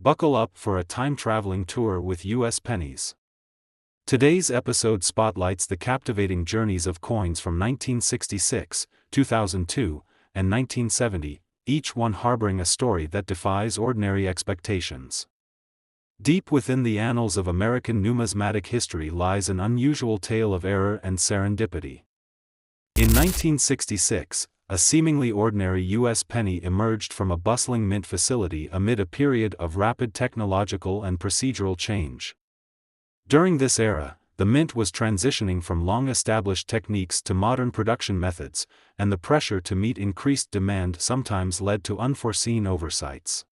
Buckle up for a time-traveling tour with U.S. pennies. Today's episode spotlights the captivating journeys of coins from 1966, 2002, and 1970, each one harboring a story that defies ordinary expectations. Deep within the annals of American numismatic history lies an unusual tale of error and serendipity. In 1966, a seemingly ordinary U.S. penny emerged from a bustling mint facility amid a period of rapid technological and procedural change. During this era, the mint was transitioning from long-established techniques to modern production methods, and the pressure to meet increased demand sometimes led to unforeseen oversights.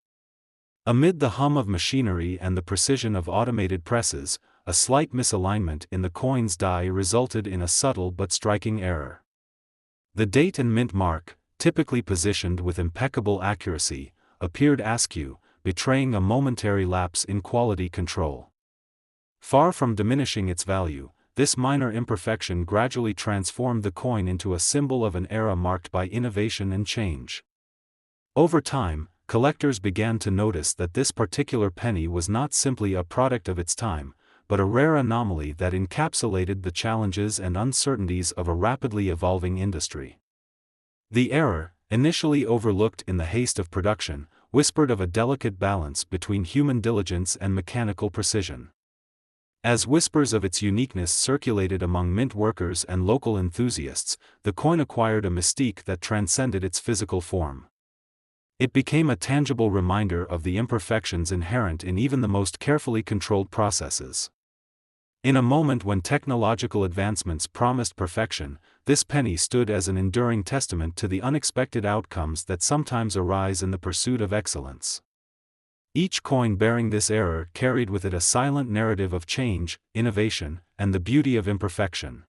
Amid the hum of machinery and the precision of automated presses, a slight misalignment in the coin's die resulted in a subtle but striking error. The date and mint mark, typically positioned with impeccable accuracy, appeared askew, betraying a momentary lapse in quality control. Far from diminishing its value, this minor imperfection gradually transformed the coin into a symbol of an era marked by innovation and change. Over time, collectors began to notice that this particular penny was not simply a product of its time, but a rare anomaly that encapsulated the challenges and uncertainties of a rapidly evolving industry. The error, initially overlooked in the haste of production, whispered of a delicate balance between human diligence and mechanical precision. As whispers of its uniqueness circulated among mint workers and local enthusiasts, the coin acquired a mystique that transcended its physical form. It became a tangible reminder of the imperfections inherent in even the most carefully controlled processes. In a moment when technological advancements promised perfection, this penny stood as an enduring testament to the unexpected outcomes that sometimes arise in the pursuit of excellence. Each coin bearing this error carried with it a silent narrative of change, innovation, and the beauty of imperfection.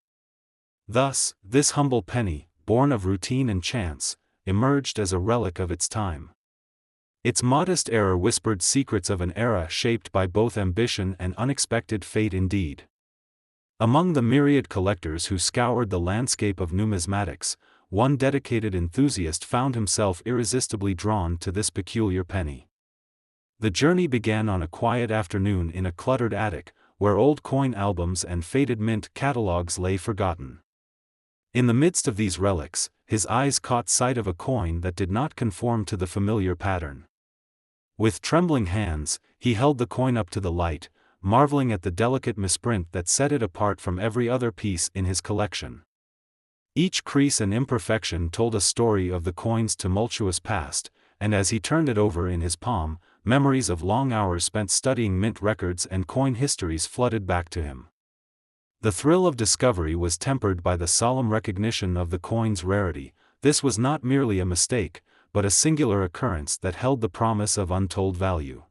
Thus, this humble penny, born of routine and chance, emerged as a relic of its time. Its modest error whispered secrets of an era shaped by both ambition and unexpected fate indeed. Among the myriad collectors who scoured the landscape of numismatics, one dedicated enthusiast found himself irresistibly drawn to this peculiar penny. The journey began on a quiet afternoon in a cluttered attic, where old coin albums and faded mint catalogs lay forgotten. In the midst of these relics, his eyes caught sight of a coin that did not conform to the familiar pattern. With trembling hands, he held the coin up to the light, marveling at the delicate misprint that set it apart from every other piece in his collection. Each crease and imperfection told a story of the coin's tumultuous past, and as he turned it over in his palm, memories of long hours spent studying mint records and coin histories flooded back to him. The thrill of discovery was tempered by the solemn recognition of the coin's rarity. This was not merely a mistake, but a singular occurrence that held the promise of untold value.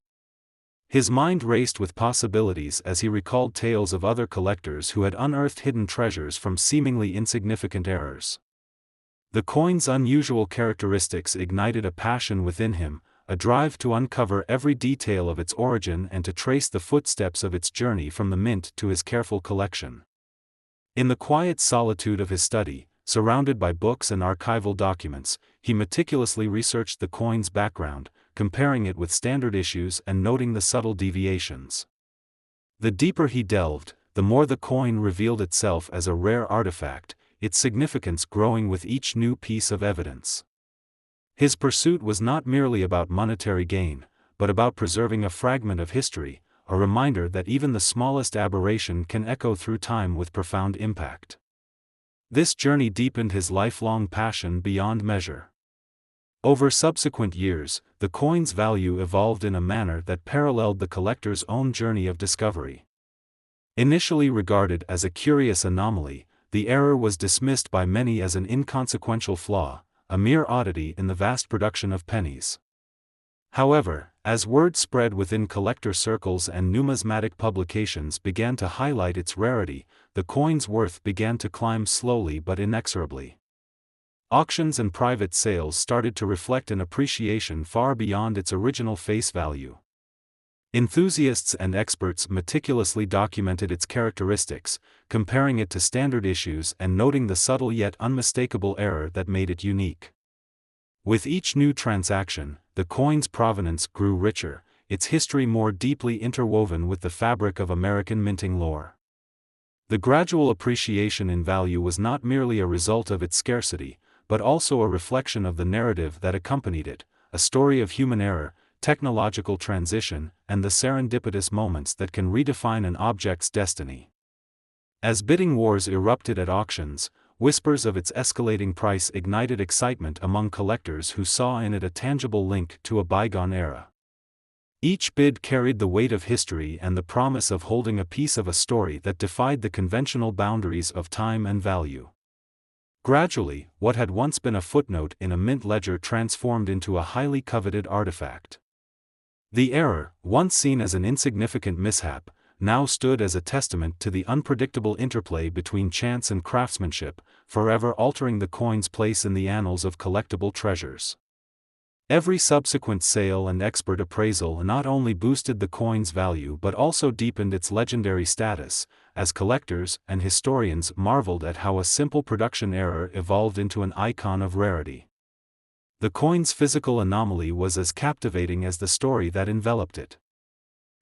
His mind raced with possibilities as he recalled tales of other collectors who had unearthed hidden treasures from seemingly insignificant errors. The coin's unusual characteristics ignited a passion within him, a drive to uncover every detail of its origin and to trace the footsteps of its journey from the mint to his careful collection. In the quiet solitude of his study, surrounded by books and archival documents, he meticulously researched the coin's background, comparing it with standard issues and noting the subtle deviations. The deeper he delved, the more the coin revealed itself as a rare artifact, its significance growing with each new piece of evidence. His pursuit was not merely about monetary gain, but about preserving a fragment of history, a reminder that even the smallest aberration can echo through time with profound impact. This journey deepened his lifelong passion beyond measure. Over subsequent years, the coin's value evolved in a manner that paralleled the collector's own journey of discovery. Initially regarded as a curious anomaly, the error was dismissed by many as an inconsequential flaw, a mere oddity in the vast production of pennies. However, as word spread within collector circles and numismatic publications began to highlight its rarity, the coin's worth began to climb slowly but inexorably. Auctions and private sales started to reflect an appreciation far beyond its original face value. Enthusiasts and experts meticulously documented its characteristics, comparing it to standard issues and noting the subtle yet unmistakable error that made it unique. With each new transaction, the coin's provenance grew richer, its history more deeply interwoven with the fabric of American minting lore. The gradual appreciation in value was not merely a result of its scarcity, but also a reflection of the narrative that accompanied it, a story of human error, technological transition, and the serendipitous moments that can redefine an object's destiny. As bidding wars erupted at auctions, whispers of its escalating price ignited excitement among collectors who saw in it a tangible link to a bygone era. Each bid carried the weight of history and the promise of holding a piece of a story that defied the conventional boundaries of time and value. Gradually, what had once been a footnote in a mint ledger transformed into a highly coveted artifact. The error, once seen as an insignificant mishap, now stood as a testament to the unpredictable interplay between chance and craftsmanship, forever altering the coin's place in the annals of collectible treasures. Every subsequent sale and expert appraisal not only boosted the coin's value but also deepened its legendary status, as collectors and historians marveled at how a simple production error evolved into an icon of rarity. The coin's physical anomaly was as captivating as the story that enveloped it.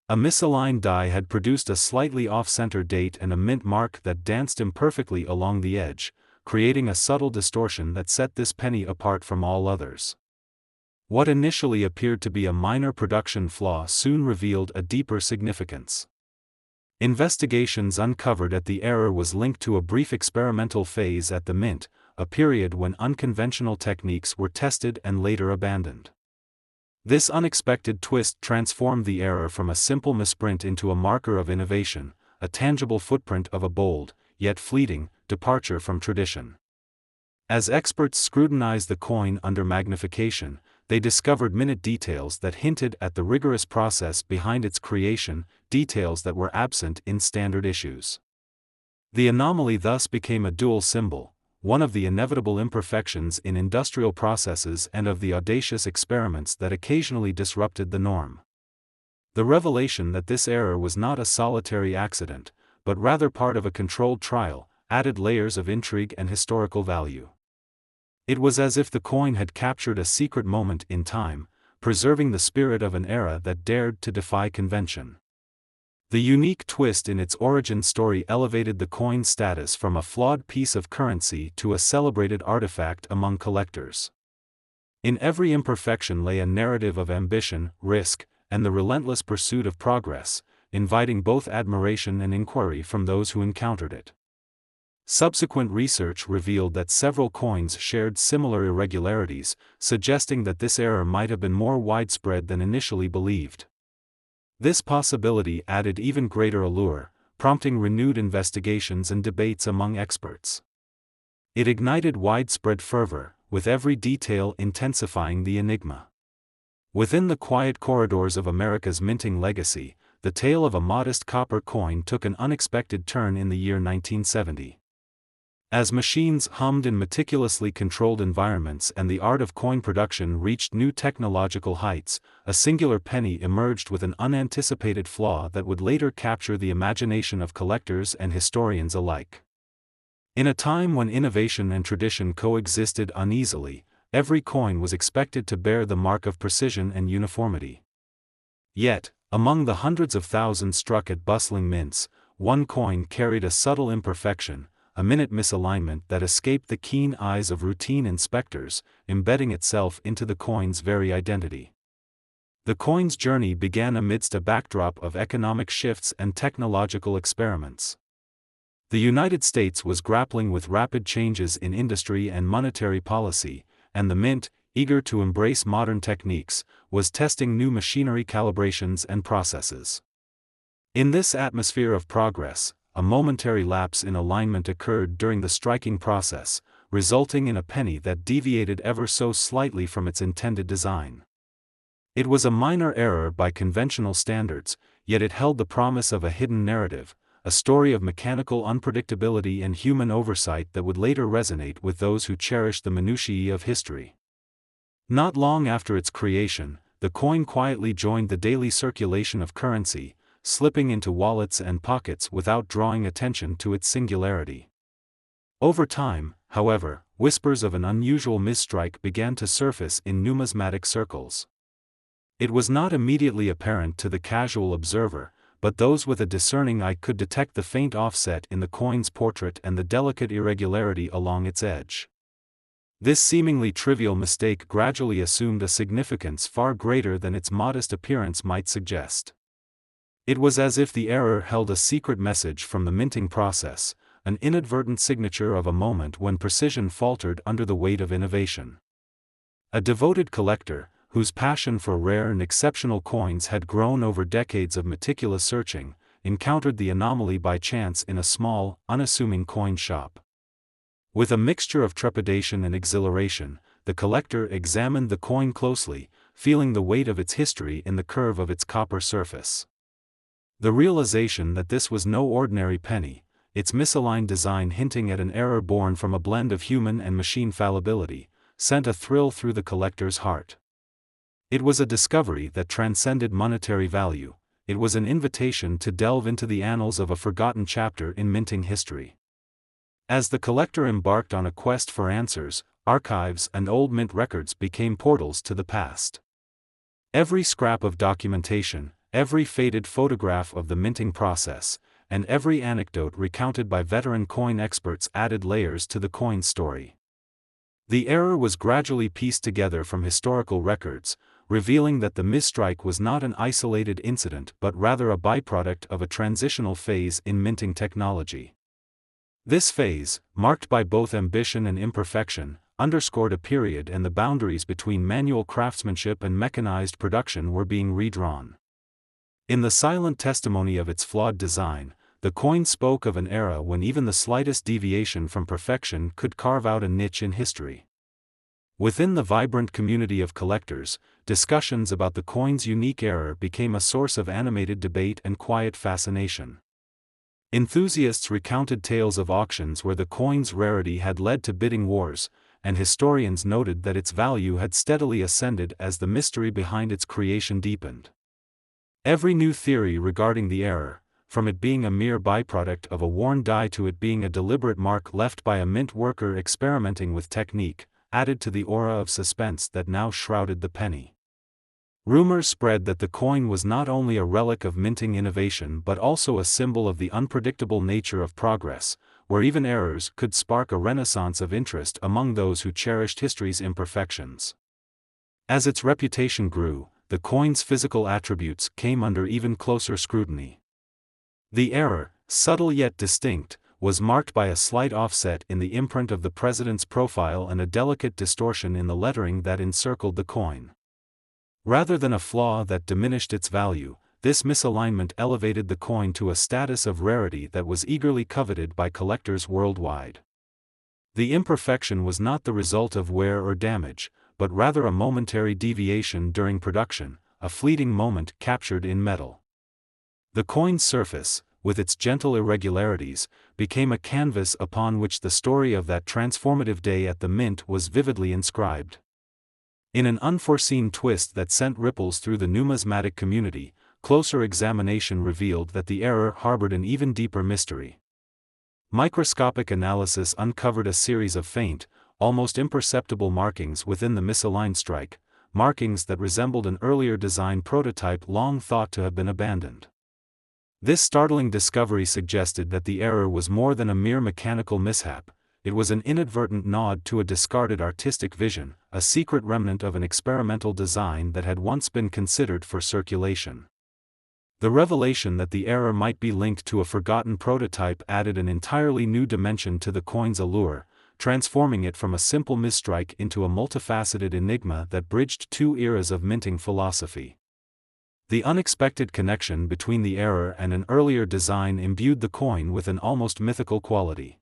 A misaligned die had produced a slightly off-center date and a mint mark that danced imperfectly along the edge, creating a subtle distortion that set this penny apart from all others. What initially appeared to be a minor production flaw soon revealed a deeper significance. Investigations uncovered that the error was linked to a brief experimental phase at the mint, a period when unconventional techniques were tested and later abandoned. This unexpected twist transformed the error from a simple misprint into a marker of innovation, a tangible footprint of a bold, yet fleeting, departure from tradition. As experts scrutinized the coin under magnification, they discovered minute details that hinted at the rigorous process behind its creation, details that were absent in standard issues. The anomaly thus became a dual symbol, one of the inevitable imperfections in industrial processes and of the audacious experiments that occasionally disrupted the norm. The revelation that this error was not a solitary accident, but rather part of a controlled trial, added layers of intrigue and historical value. It was as if the coin had captured a secret moment in time, preserving the spirit of an era that dared to defy convention. The unique twist in its origin story elevated the coin's status from a flawed piece of currency to a celebrated artifact among collectors. In every imperfection lay a narrative of ambition, risk, and the relentless pursuit of progress, inviting both admiration and inquiry from those who encountered it. Subsequent research revealed that several coins shared similar irregularities, suggesting that this error might have been more widespread than initially believed. This possibility added even greater allure, prompting renewed investigations and debates among experts. It ignited widespread fervor, with every detail intensifying the enigma. Within the quiet corridors of America's minting legacy, the tale of a modest copper coin took an unexpected turn in the year 1970. As machines hummed in meticulously controlled environments and the art of coin production reached new technological heights, a singular penny emerged with an unanticipated flaw that would later capture the imagination of collectors and historians alike. In a time when innovation and tradition coexisted uneasily, every coin was expected to bear the mark of precision and uniformity. Yet, among the hundreds of thousands struck at bustling mints, one coin carried a subtle imperfection, a minute misalignment that escaped the keen eyes of routine inspectors, embedding itself into the coin's very identity. The coin's journey began amidst a backdrop of economic shifts and technological experiments. The United States was grappling with rapid changes in industry and monetary policy, and the mint, eager to embrace modern techniques, was testing new machinery calibrations and processes. In this atmosphere of progress, a momentary lapse in alignment occurred during the striking process, resulting in a penny that deviated ever so slightly from its intended design. It was a minor error by conventional standards, yet it held the promise of a hidden narrative, a story of mechanical unpredictability and human oversight that would later resonate with those who cherished the minutiae of history. Not long after its creation, the coin quietly joined the daily circulation of currency, slipping into wallets and pockets without drawing attention to its singularity. Over time, however, whispers of an unusual misstrike began to surface in numismatic circles. It was not immediately apparent to the casual observer, but those with a discerning eye could detect the faint offset in the coin's portrait and the delicate irregularity along its edge. This seemingly trivial mistake gradually assumed a significance far greater than its modest appearance might suggest. It was as if the error held a secret message from the minting process, an inadvertent signature of a moment when precision faltered under the weight of innovation. A devoted collector, whose passion for rare and exceptional coins had grown over decades of meticulous searching, encountered the anomaly by chance in a small, unassuming coin shop. With a mixture of trepidation and exhilaration, the collector examined the coin closely, feeling the weight of its history in the curve of its copper surface. The realization that this was no ordinary penny, its misaligned design hinting at an error born from a blend of human and machine fallibility, sent a thrill through the collector's heart. It was a discovery that transcended monetary value. It was an invitation to delve into the annals of a forgotten chapter in minting history. As the collector embarked on a quest for answers, archives and old mint records became portals to the past. Every scrap of documentation, every faded photograph of the minting process, and every anecdote recounted by veteran coin experts added layers to the coin's story. The error was gradually pieced together from historical records, revealing that the misstrike was not an isolated incident but rather a byproduct of a transitional phase in minting technology. This phase, marked by both ambition and imperfection, underscored a period and the boundaries between manual craftsmanship and mechanized production were being redrawn. In the silent testimony of its flawed design, the coin spoke of an era when even the slightest deviation from perfection could carve out a niche in history. Within the vibrant community of collectors, discussions about the coin's unique error became a source of animated debate and quiet fascination. Enthusiasts recounted tales of auctions where the coin's rarity had led to bidding wars, and historians noted that its value had steadily ascended as the mystery behind its creation deepened. Every new theory regarding the error, from it being a mere byproduct of a worn die to it being a deliberate mark left by a mint worker experimenting with technique, added to the aura of suspense that now shrouded the penny. Rumors spread that the coin was not only a relic of minting innovation but also a symbol of the unpredictable nature of progress, where even errors could spark a renaissance of interest among those who cherished history's imperfections. As its reputation grew, the coin's physical attributes came under even closer scrutiny. The error, subtle yet distinct, was marked by a slight offset in the imprint of the president's profile and a delicate distortion in the lettering that encircled the coin. Rather than a flaw that diminished its value, this misalignment elevated the coin to a status of rarity that was eagerly coveted by collectors worldwide. The imperfection was not the result of wear or damage, but rather a momentary deviation during production, a fleeting moment captured in metal. The coin's surface, with its gentle irregularities, became a canvas upon which the story of that transformative day at the mint was vividly inscribed. In an unforeseen twist that sent ripples through the numismatic community, closer examination revealed that the error harbored an even deeper mystery. Microscopic analysis uncovered a series of faint, almost imperceptible markings within the misaligned strike, markings that resembled an earlier design prototype long thought to have been abandoned. This startling discovery suggested that the error was more than a mere mechanical mishap. It was an inadvertent nod to a discarded artistic vision, a secret remnant of an experimental design that had once been considered for circulation. The revelation that the error might be linked to a forgotten prototype added an entirely new dimension to the coin's allure, transforming it from a simple misstrike into a multifaceted enigma that bridged two eras of minting philosophy. The unexpected connection between the error and an earlier design imbued the coin with an almost mythical quality.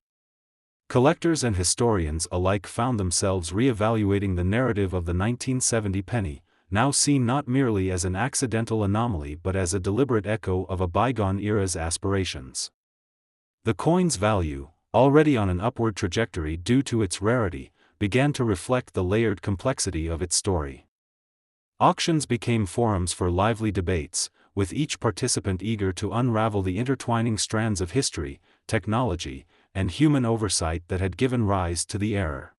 Collectors and historians alike found themselves re-evaluating the narrative of the 1970 penny, now seen not merely as an accidental anomaly but as a deliberate echo of a bygone era's aspirations. The coin's value, already on an upward trajectory due to its rarity, began to reflect the layered complexity of its story. Auctions became forums for lively debates, with each participant eager to unravel the intertwining strands of history, technology, and human oversight that had given rise to the error.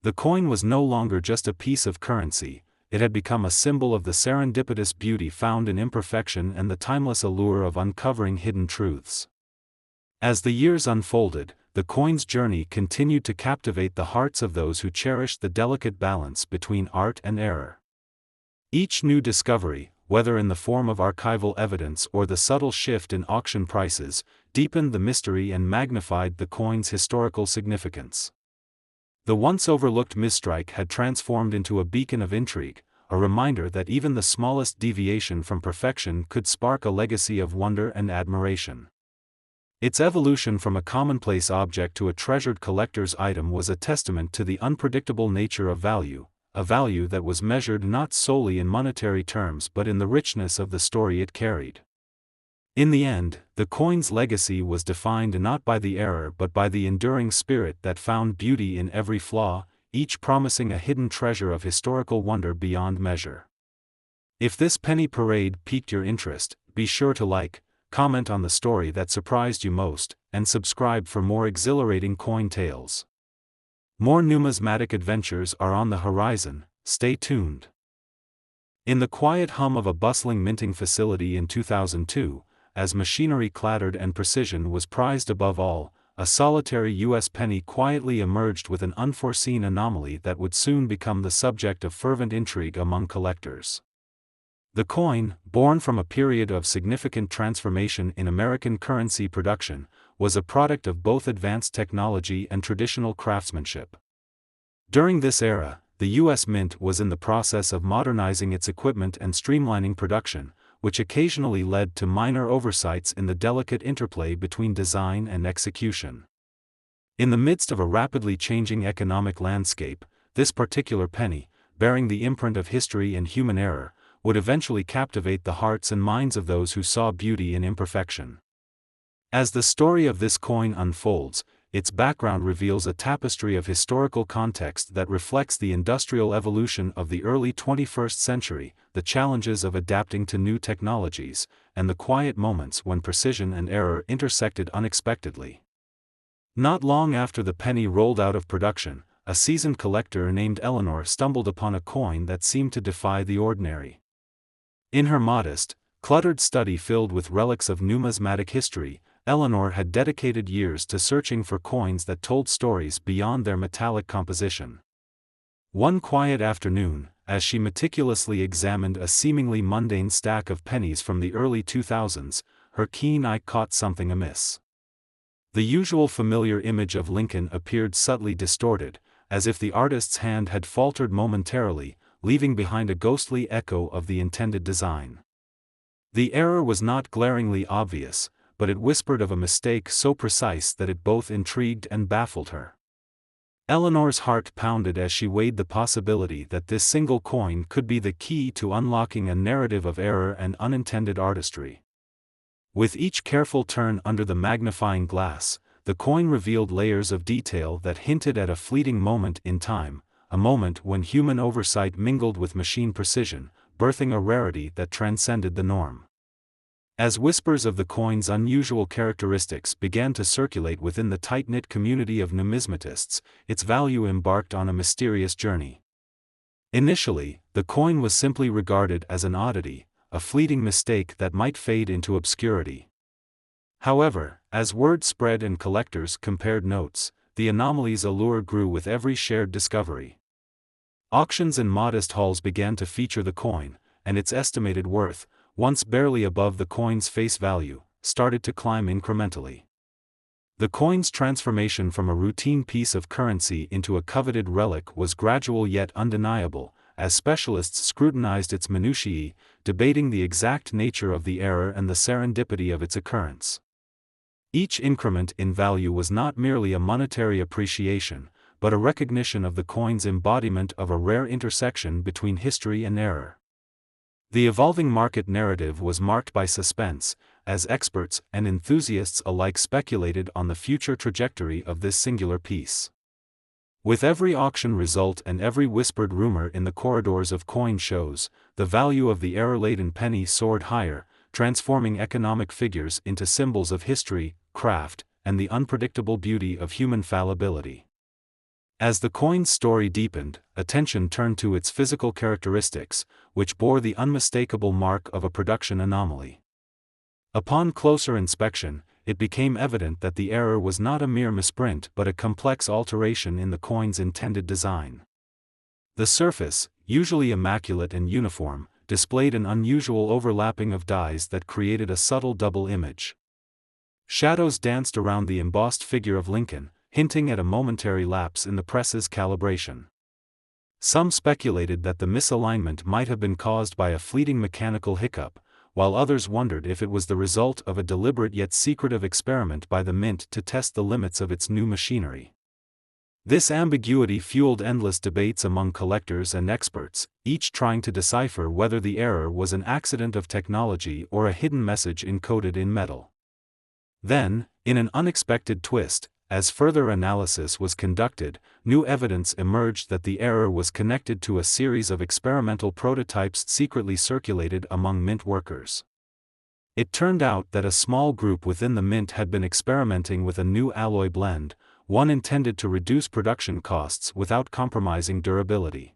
The coin was no longer just a piece of currency, it had become a symbol of the serendipitous beauty found in imperfection and the timeless allure of uncovering hidden truths. As the years unfolded, the coin's journey continued to captivate the hearts of those who cherished the delicate balance between art and error. Each new discovery, whether in the form of archival evidence or the subtle shift in auction prices, deepened the mystery and magnified the coin's historical significance. The once overlooked misstrike had transformed into a beacon of intrigue, a reminder that even the smallest deviation from perfection could spark a legacy of wonder and admiration. Its evolution from a commonplace object to a treasured collector's item was a testament to the unpredictable nature of value, a value that was measured not solely in monetary terms but in the richness of the story it carried. In the end, the coin's legacy was defined not by the error but by the enduring spirit that found beauty in every flaw, each promising a hidden treasure of historical wonder beyond measure. If this penny parade piqued your interest, be sure to like, comment on the story that surprised you most, and subscribe for more exhilarating coin tales. More numismatic adventures are on the horizon, stay tuned. In the quiet hum of a bustling minting facility in 2002, as machinery clattered and precision was prized above all, a solitary U.S. penny quietly emerged with an unforeseen anomaly that would soon become the subject of fervent intrigue among collectors. The coin, born from a period of significant transformation in American currency production, was a product of both advanced technology and traditional craftsmanship. During this era, the U.S. Mint was in the process of modernizing its equipment and streamlining production, which occasionally led to minor oversights in the delicate interplay between design and execution. In the midst of a rapidly changing economic landscape, this particular penny, bearing the imprint of history and human error, would eventually captivate the hearts and minds of those who saw beauty in imperfection. As the story of this coin unfolds, its background reveals a tapestry of historical context that reflects the industrial evolution of the early 21st century, the challenges of adapting to new technologies, and the quiet moments when precision and error intersected unexpectedly. Not long after the penny rolled out of production, a seasoned collector named Eleanor stumbled upon a coin that seemed to defy the ordinary. In her modest, cluttered study filled with relics of numismatic history, Eleanor had dedicated years to searching for coins that told stories beyond their metallic composition. One quiet afternoon, as she meticulously examined a seemingly mundane stack of pennies from the early 2000s, her keen eye caught something amiss. The usual familiar image of Lincoln appeared subtly distorted, as if the artist's hand had faltered momentarily, leaving behind a ghostly echo of the intended design. The error was not glaringly obvious, but it whispered of a mistake so precise that it both intrigued and baffled her. Eleanor's heart pounded as she weighed the possibility that this single coin could be the key to unlocking a narrative of error and unintended artistry. With each careful turn under the magnifying glass, the coin revealed layers of detail that hinted at a fleeting moment in time, a moment when human oversight mingled with machine precision, birthing a rarity that transcended the norm. As whispers of the coin's unusual characteristics began to circulate within the tight-knit community of numismatists, its value embarked on a mysterious journey. Initially, the coin was simply regarded as an oddity, a fleeting mistake that might fade into obscurity. However, as word spread and collectors compared notes, the anomaly's allure grew with every shared discovery. Auctions and modest hauls began to feature the coin, and its estimated worth, once barely above the coin's face value, started to climb incrementally. The coin's transformation from a routine piece of currency into a coveted relic was gradual yet undeniable, as specialists scrutinized its minutiae, debating the exact nature of the error and the serendipity of its occurrence. Each increment in value was not merely a monetary appreciation, but a recognition of the coin's embodiment of a rare intersection between history and error. The evolving market narrative was marked by suspense, as experts and enthusiasts alike speculated on the future trajectory of this singular piece. With every auction result and every whispered rumor in the corridors of coin shows, the value of the error-laden penny soared higher, transforming economic figures into symbols of history, craft, and the unpredictable beauty of human fallibility. As the coin's story deepened, attention turned to its physical characteristics, which bore the unmistakable mark of a production anomaly. Upon closer inspection, it became evident that the error was not a mere misprint but a complex alteration in the coin's intended design. The surface, usually immaculate and uniform, displayed an unusual overlapping of dies that created a subtle double image. Shadows danced around the embossed figure of Lincoln, hinting at a momentary lapse in the press's calibration. Some speculated that the misalignment might have been caused by a fleeting mechanical hiccup, while others wondered if it was the result of a deliberate yet secretive experiment by the Mint to test the limits of its new machinery. This ambiguity fueled endless debates among collectors and experts, each trying to decipher whether the error was an accident of technology or a hidden message encoded in metal. Then, in an unexpected twist, as further analysis was conducted, new evidence emerged that the error was connected to a series of experimental prototypes secretly circulated among Mint workers. It turned out that a small group within the Mint had been experimenting with a new alloy blend, one intended to reduce production costs without compromising durability.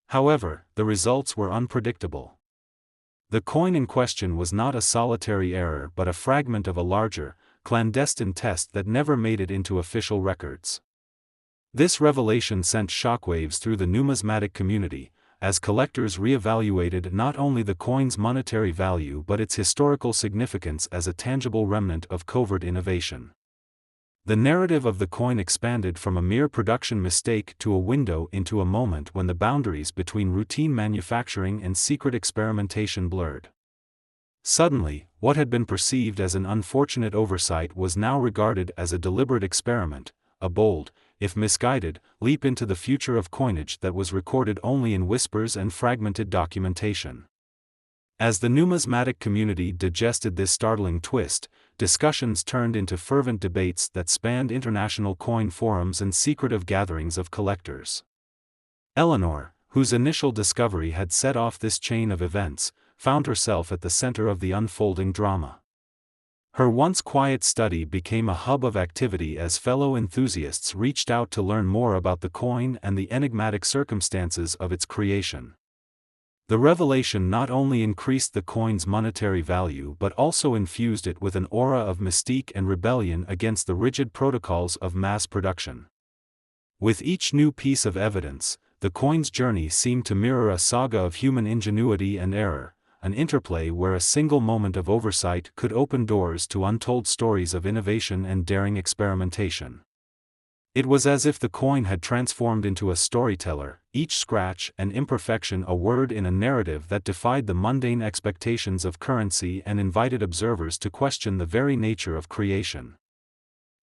However, the results were unpredictable. The coin in question was not a solitary error but a fragment of a larger, clandestine test that never made it into official records. This revelation sent shockwaves through the numismatic community, as collectors re-evaluated not only the coin's monetary value but its historical significance as a tangible remnant of covert innovation. The narrative of the coin expanded from a mere production mistake to a window into a moment when the boundaries between routine manufacturing and secret experimentation blurred. Suddenly, what had been perceived as an unfortunate oversight was now regarded as a deliberate experiment, a bold, if misguided, leap into the future of coinage that was recorded only in whispers and fragmented documentation. As the numismatic community digested this startling twist, discussions turned into fervent debates that spanned international coin forums and secretive gatherings of collectors. Eleanor, whose initial discovery had set off this chain of events, found herself at the center of the unfolding drama. Her once quiet study became a hub of activity as fellow enthusiasts reached out to learn more about the coin and the enigmatic circumstances of its creation. The revelation not only increased the coin's monetary value but also infused it with an aura of mystique and rebellion against the rigid protocols of mass production. With each new piece of evidence, the coin's journey seemed to mirror a saga of human ingenuity and error, an interplay where a single moment of oversight could open doors to untold stories of innovation and daring experimentation. It was as if the coin had transformed into a storyteller, each scratch and imperfection a word in a narrative that defied the mundane expectations of currency and invited observers to question the very nature of creation.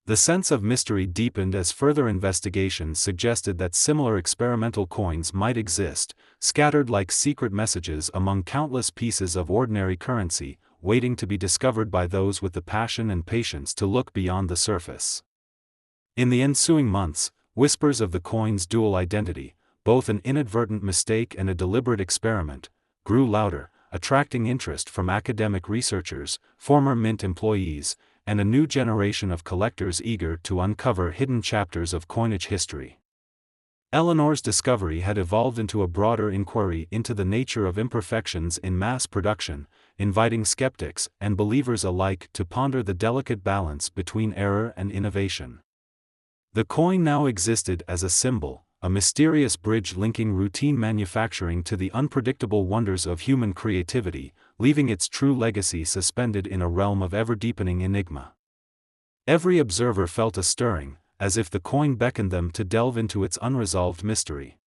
The sense of mystery deepened as further investigation suggested that similar experimental coins might exist, scattered like secret messages among countless pieces of ordinary currency, waiting to be discovered by those with the passion and patience to look beyond the surface. In the ensuing months, whispers of the coin's dual identity, both an inadvertent mistake and a deliberate experiment, grew louder, attracting interest from academic researchers, former Mint employees, and a new generation of collectors eager to uncover hidden chapters of coinage history. Eleanor's discovery had evolved into a broader inquiry into the nature of imperfections in mass production, inviting skeptics and believers alike to ponder the delicate balance between error and innovation. The coin now existed as a symbol, a mysterious bridge linking routine manufacturing to the unpredictable wonders of human creativity, leaving its true legacy suspended in a realm of ever-deepening enigma. Every observer felt a stirring, as if the coin beckoned them to delve into its unresolved mystery.